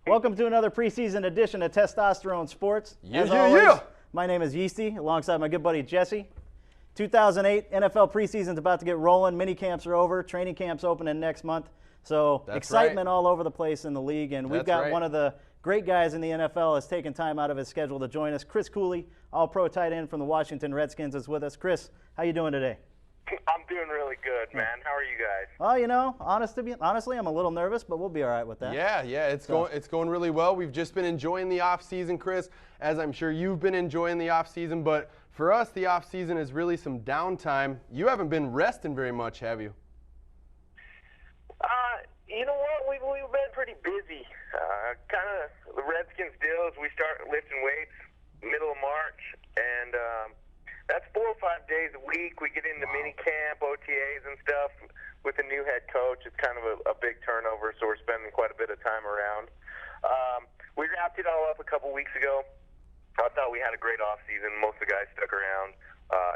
Welcome to another preseason edition of Testosterone Sports. Yeah. My name is Yeastie, alongside my good buddy Jesse. 2008 NFL preseason is about to get rolling. Mini camps are over. Training camps opening next month. So excitement all over the place in the league. And we've got one of the great guys in the NFL has taken time out of his schedule to join us. Cooley, all-pro tight end from the Washington Redskins, is with us. Chris, how you doing today? I'm doing really good, man. How are you guys? Oh, you know, honestly, I'm a little nervous, but we'll be all right with that. Yeah, it's going really well. We've just been enjoying the off season, Chris, as I'm sure you've been enjoying the off season. But for us, the off season is really some downtime. You haven't been resting very much, have you? You know what? We've been pretty busy. Kind of the Redskins deal is we start lifting weights middle of March, and that's 4 or 5 days a week. We get into mini camp, OTAs and stuff with the new head coach. It's kind of a big turnover, so we're spending quite a bit of time around. We wrapped it all up a couple weeks ago. I thought we had a great off season. Most of the guys stuck around.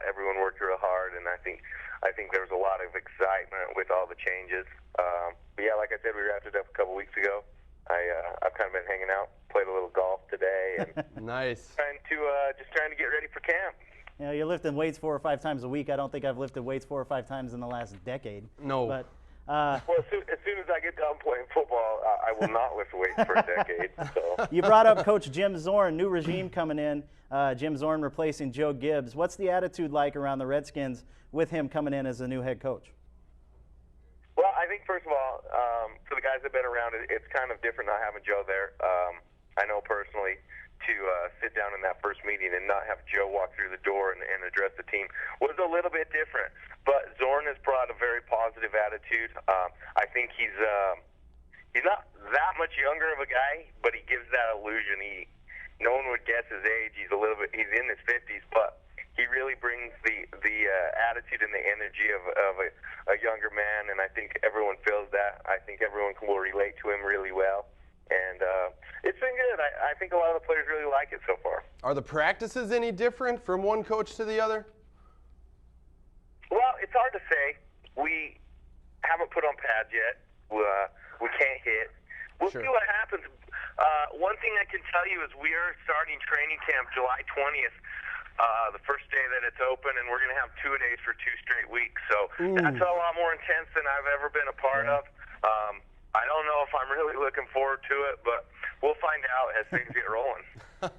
Everyone worked real hard, and I think there was a lot of excitement with all the changes. But yeah, like I said, we wrapped it up a couple weeks ago. I've kind of been hanging out, played a little golf today, and nice. Just trying to get ready for camp. You know, you're lifting weights 4 or 5 times a week. I don't think I've lifted weights 4 or 5 times in the last decade. No. But well, as soon as I get done playing football, I will not lift weights for a decade. So. You brought up Coach Jim Zorn, new regime coming in. Jim Zorn replacing Joe Gibbs. What's the attitude like around the Redskins with him coming in as the new head coach? Well, I think first of all, for the guys that have been around, it's kind of different not having Joe there. I know personally to sit down in that first meeting and not have Joe walk through the door and address the team was a little bit different. But Zorn has brought a very positive attitude. I think he's not that much younger of a guy, but he gives that illusion. No one would guess his age. He's in his 50s, but he really brings the attitude and the energy of a younger man, and I think everyone feels that. I think everyone will relate to him really well, and it's been good. I think a lot of the players really like it so far. Are the practices any different from one coach to the other? Well, it's hard to say. We haven't put on pads yet. We can't hit. We'll see what happens. One thing I can tell you is we are starting training camp July 20th. The first day that it's open, and we're going to have 2-a-days for 2 straight weeks. So that's a lot more intense than I've ever been a part of. I don't know if I'm really looking forward to it, but we'll find out as things get rolling.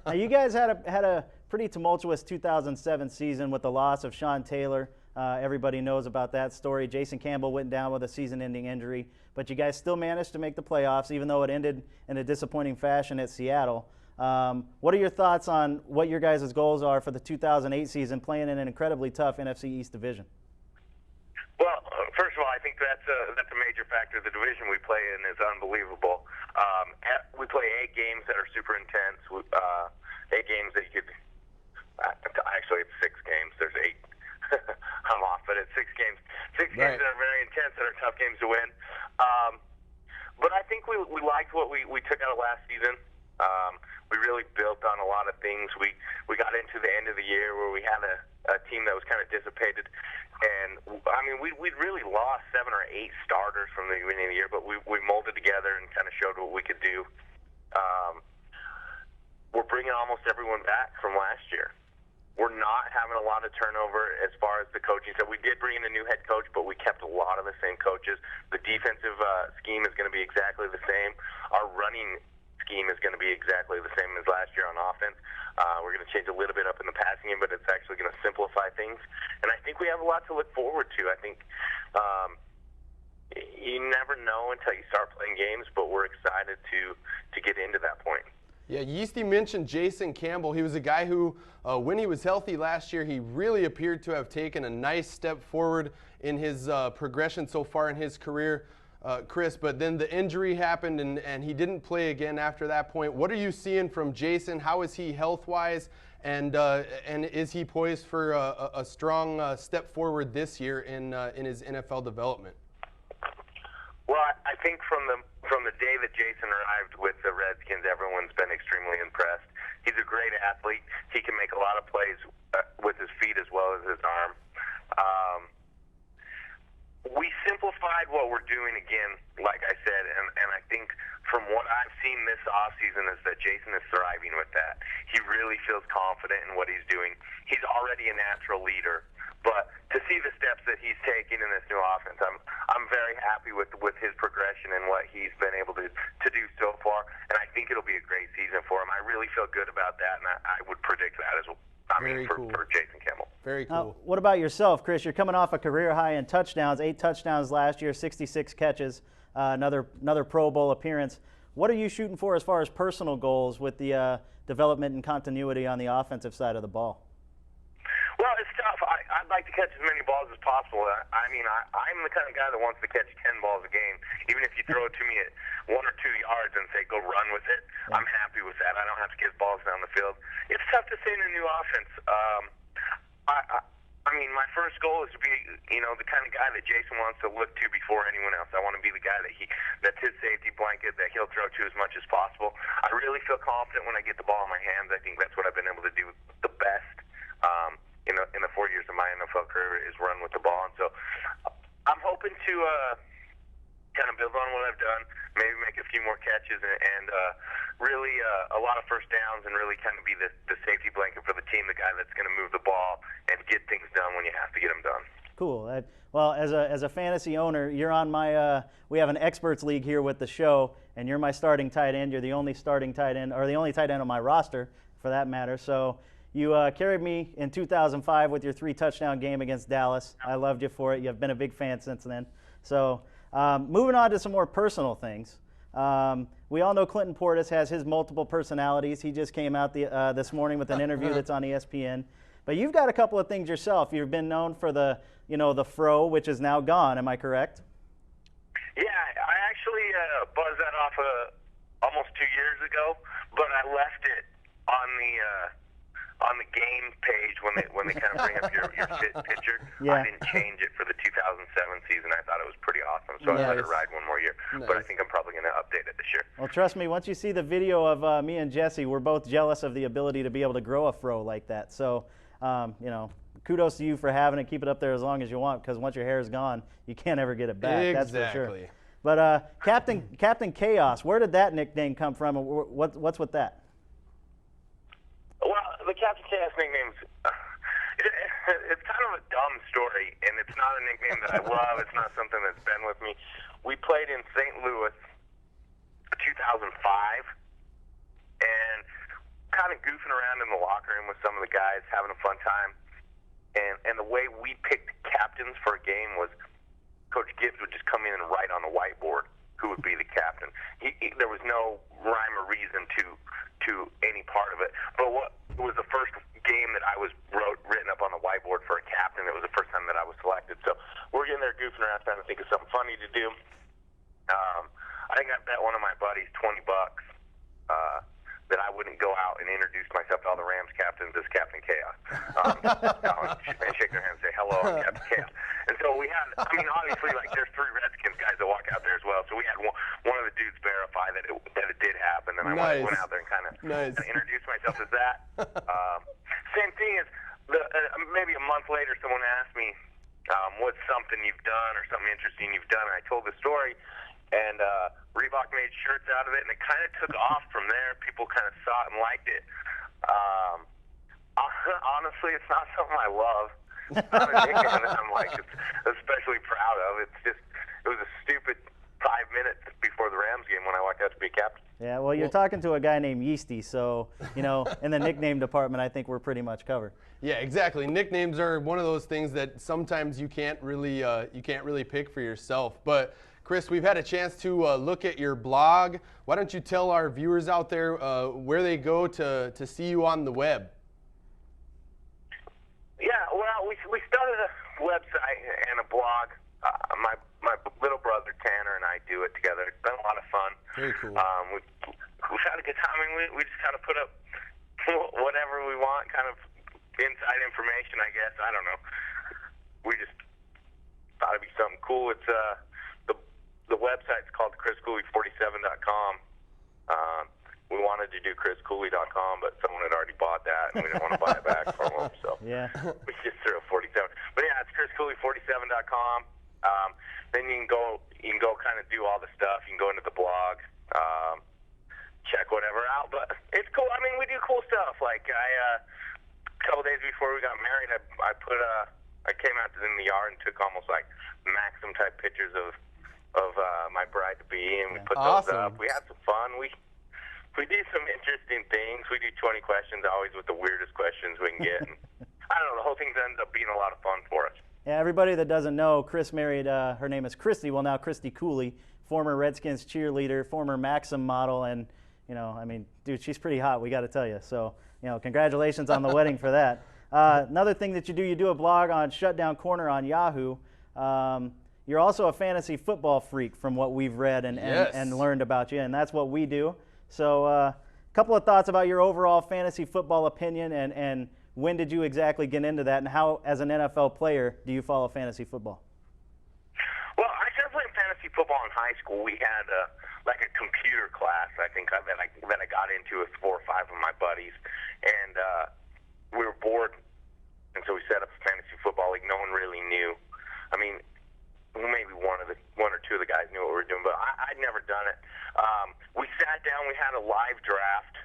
Now, you guys had a pretty tumultuous 2007 season with the loss of Sean Taylor. Everybody knows about that story. Jason Campbell went down with a season-ending injury, but you guys still managed to make the playoffs, even though it ended in a disappointing fashion at Seattle. What are your thoughts on what your guys' goals are for the 2008 season, playing in an incredibly tough NFC East division? Well, first of all, I think that's a major factor. The division we play in is unbelievable. We play 8 games that are super intense. 8 games that you could actually it's 6 games. There's 8. I'm off, but it's 6 games. 6 games that are very intense that are tough games to win. But I think we liked what we took out of last season. We really built on a lot of things. We got into the end of the year where we had a team that was kind of dissipated, and I mean we'd really lost 7 or 8 starters from the beginning of the year, but we molded together and kind of showed what we could do. We're bringing almost everyone back from last year. We're not having a lot of turnover as far as the coaching. So we did bring in a new head coach, but we kept a lot of the same coaches. The defensive scheme is going to be exactly the same. Our running scheme is going to be exactly the same as last year on offense. We're going to change a little bit up in the passing game, but it's actually going to simplify things. And I think we have a lot to look forward to. I think you never know until you start playing games, but we're excited to get into that point. Yeah, Yeastie mentioned Jason Campbell. He was a guy who, when he was healthy last year, he really appeared to have taken a nice step forward in his progression so far in his career, Chris. But then the injury happened, and he didn't play again after that point. What are you seeing from Jason? How is he health-wise, and is he poised for a strong step forward this year in his NFL development? Well, I think from the day that Jason arrived with the Redskins, everyone's been extremely impressed. He's a great athlete. He can make a lot of plays with his feet as well as his arm. we simplified what we're doing again, like I said, and I think from what I've seen this offseason is that Jason is thriving with that. He really feels confident in what he's doing. He's already a natural leader, but to see the steps that he's taking in this new offense, I'm very happy with his progression and what he's been able to do so far, and I think it'll be a great season for him. I really feel good about that, and I would predict that as well. For Jason Campbell. Very cool. What about yourself, Chris? You're coming off a career high in touchdowns, 8 touchdowns last year, 66 catches, another Pro Bowl appearance. What are you shooting for as far as personal goals with the development and continuity on the offensive side of the ball? Well, it's tough. I'd like to catch as many balls as possible. I'm the kind of guy that wants to catch 10 balls a game. Even if you throw it to me at 1 or 2 yards and say, go run with it, yeah. I'm happy with that. I don't have to get balls down the field. It's tough to say in a new offense. I mean, my first goal is to be, the kind of guy that Jason wants to look to before anyone else. I want to be the guy that's his safety blanket, that he'll throw to as much as possible. I really feel confident when I get the ball in my hands. I think that's what I've been able to do the best. In the 4 years of my NFL career is run with the ball. And so I'm hoping to kind of build on what I've done, maybe make a few more catches and really a lot of first downs and really kind of be the safety blanket for the team, the guy that's going to move the ball and get things done when you have to get them done. Cool. Well, as a fantasy owner, you're on my we have an experts league here with the show, and you're my starting tight end. You're the only starting tight end, or the only tight end on my roster for that matter. So you carried me in 2005 with your 3-touchdown game against Dallas. I loved you for it. You've been a big fan since then. So moving on to some more personal things. We all know Clinton Portis has his multiple personalities. He just came out this morning with an interview that's on ESPN. But you've got a couple of things yourself. You've been known for the fro, which is now gone. Am I correct? Yeah, I actually buzzed that off almost 2 years ago, but I left it on the game page when they kind of bring up your fit picture. Yeah. I didn't change it for the 2007 season. I thought it was pretty awesome, so I let it ride one more year. Nice. But I think I'm probably going to update it this year. Well, trust me, once you see the video of me and Jesse, we're both jealous of the ability to be able to grow a fro like that. So, kudos to you for having it. Keep it up there as long as you want, because once your hair is gone, you can't ever get it back. Exactly. That's for sure. But Captain Chaos, where did that nickname come from, and what's with that? Well, the Captain Chaos nickname's it's kind of a dumb story, and it's not a nickname that I love. It's not something that's been with me. We played in St. Louis 2005, and kind of goofing around in the locker room with some of the guys, having a fun time. And the way we picked captains for a game was Coach Gibbs would just come in and write on the whiteboard who would be the captain. There was no rhyme or reason to any part of it. But what was the first game that I was written up on the whiteboard for a captain? It was the first time that I was selected. So we're getting there goofing around trying to think of something funny to do. I think I bet one of my buddies $20 that I wouldn't go out and introduce myself to all the Rams captains as Captain Chaos. And shake their hand and say, hello, I'm Captain Chaos. And so we had, obviously, there's 3 Redskins guys that walk out there as well. So we had one of the dudes verify that it did happen. And I went out there and kind of introduced myself as that. Same thing as maybe a month later, someone asked me, what's something you've done or something interesting you've done? And I told the story. And Reebok made shirts out of it, and it kind of took off from there. People kind of saw it and liked it. Honestly, it's not something I love. It's not a nickname that I'm especially proud of. It was a stupid 5 minutes before the Rams game when I walked out to be captain. Yeah, well, you're talking to a guy named Yeastie, so in the nickname department, I think we're pretty much covered. Yeah, exactly. Nicknames are one of those things that sometimes you can't really pick for yourself, but. Chris, we've had a chance to look at your blog. Why don't you tell our viewers out there where they go to see you on the web? Yeah, well, we started a website and a blog. My little brother Tanner and I do it together. It's been a lot of fun. Very cool. We've had a good time. We just kind of put up whatever we want, kind of inside information, I guess. I don't know. We just thought it'd be something cool. It's the website's called ChrisCooley47.com. We wanted to do ChrisCooley.com, but someone had already bought that, and we didn't want to buy it back from them. So yeah, we just threw a 47. But yeah, it's ChrisCooley47.com. Then you can go kind of do all the stuff. You can go into the blog, check whatever out. But it's cool. I mean, we do cool stuff. Like a couple days before we got married, I came out in the yard and took almost like Maxim type pictures of my bride to be, and we put those up. We had some fun. We do some interesting things. We do 20 questions, always with the weirdest questions we can get. And I don't know. The whole thing ends up being a lot of fun for us. Yeah, everybody that doesn't know, Chris married, her name is Christy, well now Christy Cooley, former Redskins cheerleader, former Maxim model, and, I mean, dude, she's pretty hot, we got to tell you. So, congratulations on the wedding for that. Another thing that you do a blog on Shutdown Corner on Yahoo. You're also a fantasy football freak from what we've read and learned about you, and that's what we do. So a couple of thoughts about your overall fantasy football opinion and when did you exactly get into that, and how, as an NFL player, do you follow fantasy football? Well, I started playing fantasy football in high school. We had a computer class, I think, that I got into with 4 or 5 of my buddies, and we were bored, and so we set up a fantasy football league. No one really knew. I mean, maybe one or two of the guys knew what we were doing, but I'd never done it. We sat down. We had a live draft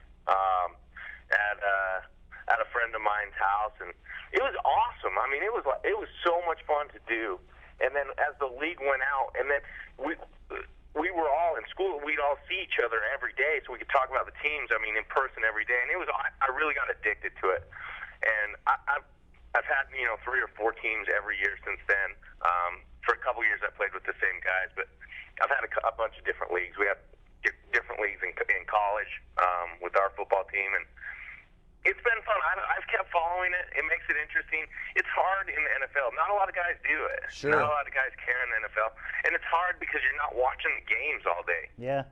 at a friend of mine's house, and it was awesome. I mean, it was so much fun to do. And then as the league went out, and then we were all in school, we'd all see each other every day, so we could talk about the teams. I mean, in person every day, and I really got addicted to it. And I've had 3 or 4 teams every year since then. For a couple years, I played with the same guys, but I've had a bunch of different leagues. We have different leagues in college with our football team, and it's been fun. I've kept following it. It makes it interesting. It's hard in the NFL. Not a lot of guys do it. Sure. Not a lot of guys care in the NFL. And it's hard because you're not watching the games all day. Yeah.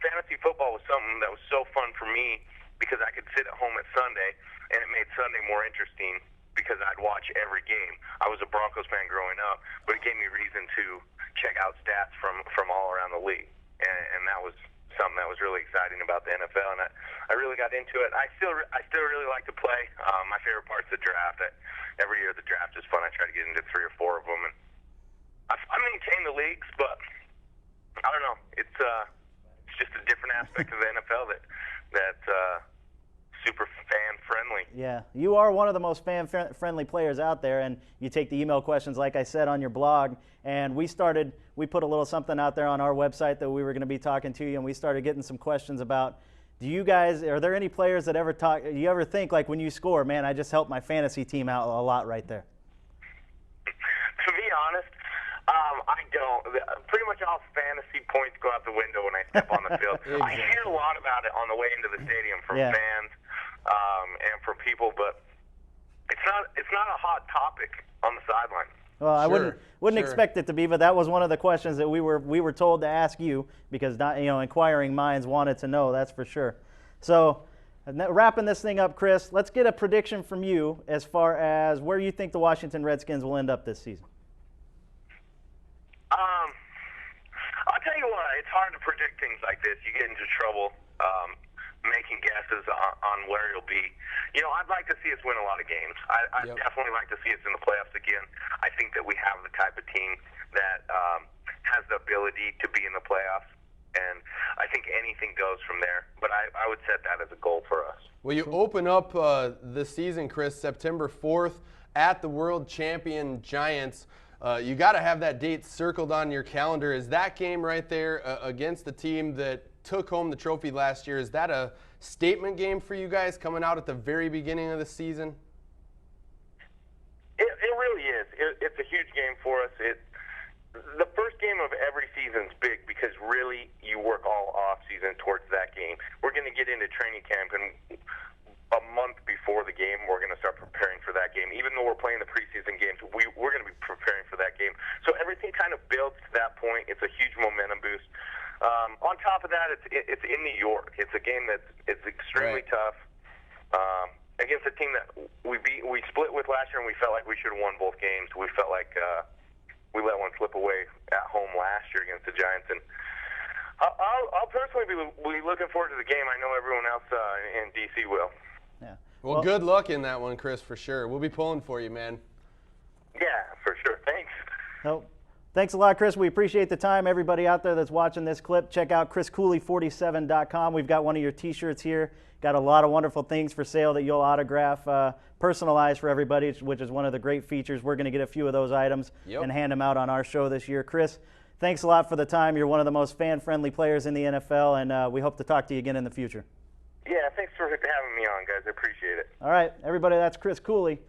Fantasy football was something that was so fun for me because I could sit at home at Sunday, and it made Sunday more interesting because I'd watch every game. I was a Broncos fan growing up, but it gave me reason to check out stats from all around the league. And that was something that was really exciting about the NFL, and I really got into it. I still really like to play. My favorite part's the draft. Every year the draft is fun. I try to get into 3 or 4 of them, and I maintain the leagues, but I don't know. It's just a different aspect of the NFL that's super fan-friendly. Yeah, you are one of the most fan-friendly players out there, and you take the email questions, like I said, on your blog. And we put a little something out there on our website that we were going to be talking to you, and we started getting some questions about, are there any players that you ever think, like, when you score, man, I just helped my fantasy team out a lot right there? To be honest, I don't. Pretty much all fantasy points go out the window when I step on the field. Exactly. I hear a lot about it on the way into the stadium from fans and from people, but it's not a hot topic on the sideline. Well, I wouldn't expect it to be, but that was one of the questions that we were told to ask you because inquiring minds wanted to know. That's for sure. So, wrapping this thing up, Chris, let's get a prediction from you as far as where you think the Washington Redskins will end up this season. I'll tell you what, it's hard to predict things like this. You get into trouble making guesses on where you'll be. I'd like to see us win a lot of games. I'd definitely like to see us in the playoffs again. I think that we have the type of team that has the ability to be in the playoffs, and I think anything goes from there. But I would set that as a goal for us. Well, you open up this season, Chris, September 4th at the world champion Giants. You got to have that date circled on your calendar. Is that game right there against the team that took home the trophy last year, is that a statement game for you guys coming out at the very beginning of the season? It really is. It's a huge game for us. The first game of every season is big because really you work all off season towards that game. We're going to get into training camp, and a month before the game, we're going to start preparing for that game. Even though we're playing the preseason games, we're going to be preparing for that game. So everything kind of builds to that point. It's a huge momentum boost. On top of that, it's in New York. It's a game it's extremely tough against a team that we split with last year, and we felt like we should have won both games. We felt like we let one slip away at home last year against the Giants, and I'll personally be looking forward to the game. I know everyone else in DC will. Yeah. Well, good luck in that one, Chris, for sure. We'll be pulling for you, man. Yeah, for sure. Thanks. So, Thanks a lot, Chris. We appreciate the time. Everybody out there that's watching this clip, check out ChrisCooley47.com. We've got one of your T-shirts here. Got a lot of wonderful things for sale that you'll autograph, personalized for everybody, which is one of the great features. We're going to get a few of those items and hand them out on our show this year. Chris, thanks a lot for the time. You're one of the most fan-friendly players in the NFL, and we hope to talk to you again in the future. Yeah, thanks for having me on, guys. I appreciate it. All right, everybody, that's Chris Cooley.